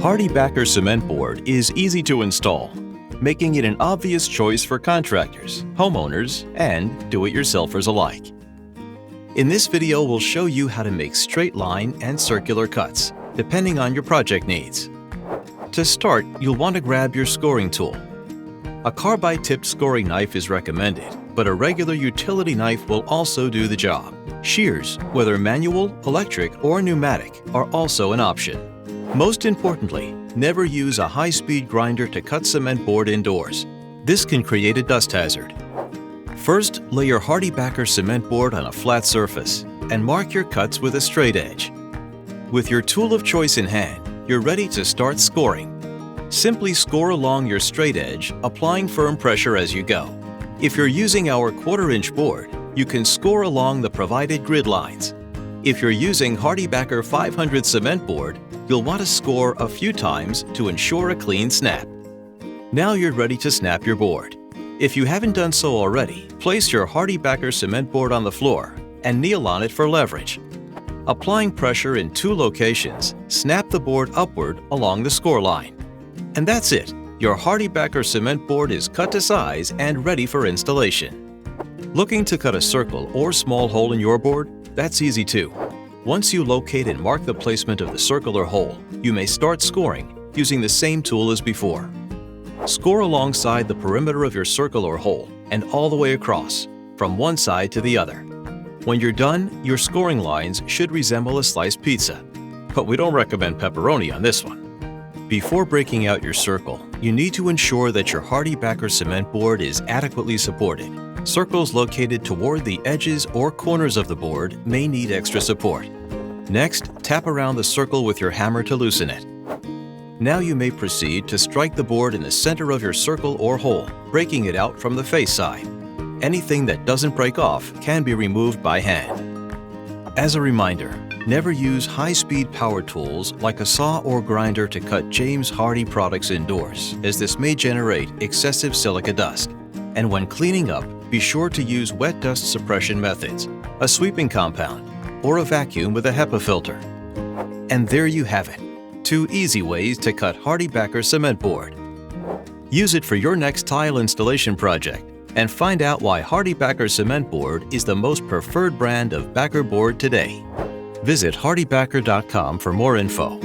HardieBacker Cement Board is easy to install, making it an obvious choice for contractors, homeowners, and do-it-yourselfers alike. In this video, we'll show you how to make straight line and circular cuts, depending on your project needs. To start, you'll want to grab your scoring tool. A carbide-tipped scoring knife is recommended, but a regular utility knife will also do the job. Shears, whether manual, electric, or pneumatic, are also an option. Most importantly, never use a high-speed grinder to cut cement board indoors. This can create a dust hazard. First, lay your HardieBacker cement board on a flat surface and mark your cuts with a straight edge. With your tool of choice in hand, you're ready to start scoring. Simply score along your straight edge, applying firm pressure as you go. If you're using our 1/4-inch board, you can score along the provided grid lines. If you're using HardieBacker 500 cement board, you'll want to score a few times to ensure a clean snap. Now you're ready to snap your board. If you haven't done so already, place your HardieBacker cement board on the floor and kneel on it for leverage. Applying pressure in 2 locations, snap the board upward along the score line. And that's it. Your HardieBacker cement board is cut to size and ready for installation. Looking to cut a circle or small hole in your board? That's easy too. Once you locate and mark the placement of the circle or hole, you may start scoring using the same tool as before. Score alongside the perimeter of your circle or hole and all the way across, from one side to the other. When you're done, your scoring lines should resemble a sliced pizza, but we don't recommend pepperoni on this one. Before breaking out your circle, you need to ensure that your HardieBacker cement board is adequately supported. Circles located toward the edges or corners of the board may need extra support. Next, tap around the circle with your hammer to loosen it. Now you may proceed to strike the board in the center of your circle or hole, breaking it out from the face side. Anything that doesn't break off can be removed by hand. As a reminder, never use high-speed power tools like a saw or grinder to cut James Hardie products indoors, as this may generate excessive silica dust. And when cleaning up, be sure to use wet dust suppression methods, a sweeping compound, or a vacuum with a HEPA filter. And there you have it, 2 easy ways to cut HardieBacker cement board. Use it for your next tile installation project and find out why HardieBacker cement board is the most preferred brand of backer board today. Visit HardieBacker.com for more info.